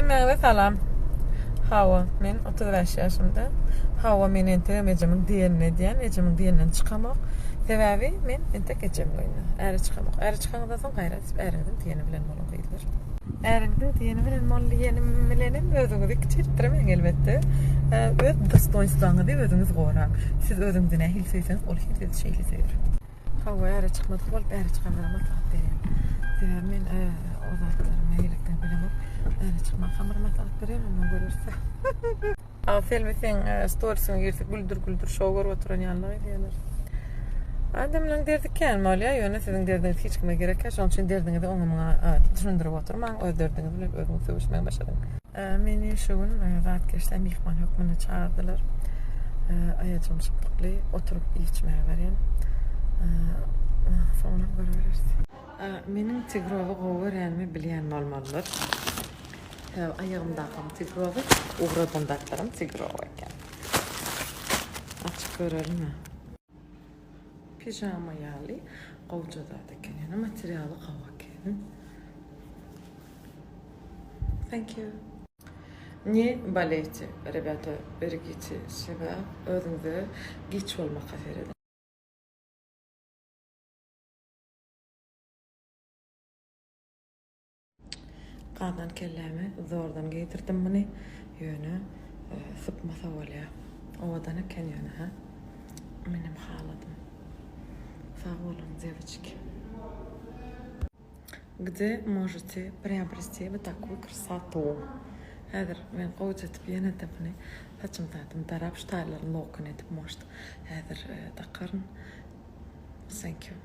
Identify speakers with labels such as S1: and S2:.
S1: Mehmet salam. Hava, men 35 yaşımda. Hava men ente mecemin diyenine diyen, ecemin diyeninden çıkamak. Sebebi men ente geçem oyunu. Eri çıkamak. Eri çıkandan soň gayret eridim diyeni bilen bolan kıydılar. Eridim diyeni bilen mol diyenim bilenim özüňizi kiçiltdirmeň elbetde. Öz dostoýnsyňyzy özüňiz goýan. Siz özüňizi nähil söýseniz, ol hiç şeýle söýür. Hava eri çıkmadı bolup eri çıkanlara maslahat berýän. Sebebi men o zatlarymy heýlikden bilemok. Eri çıkmak hamar maslahat berýän, onu görürse. Filmi sen storiesine girsek güldür şov görüp oturan ýanlar diýerler. Adamlaryň derdi kelmeli ýa, ýöne siziň derdiniz hiç kime gerek yok. Şoň üçin derdiňizi oňa düşündirip oturmaň, öz derdiniňizi bilen özüňiz söýüşmäň başladyň. Meni şoň zat geçden mihman hökmüne çağırdylar. Aýajym şypykly oturup içmäge berýän. Sonra görürüz. Meniň tigrowy gowy bilýän bolmalylar. Ayağımdakım tigrowy, uğradındaklarım tigrowy eken. Açık görelim mi? Pijama ýaly gowjada eken, ýani materialy gawa eken. Thank you. Не болейте, ребята, берегите себя, özüňize giç bolmak haseredin. Qadan kellemi zordan getirdim mini ýöne sıpmasa bolýa. Owadan eken ýöne ha. Menim haladym. Sağ olun, девочки. Где можете приобрести вот такую красоту? Häzir men gowja etip ýene tepini saçym taýdym, darap ştaýlaryny lokun etip moşt. Häzir takaryn. Thank you.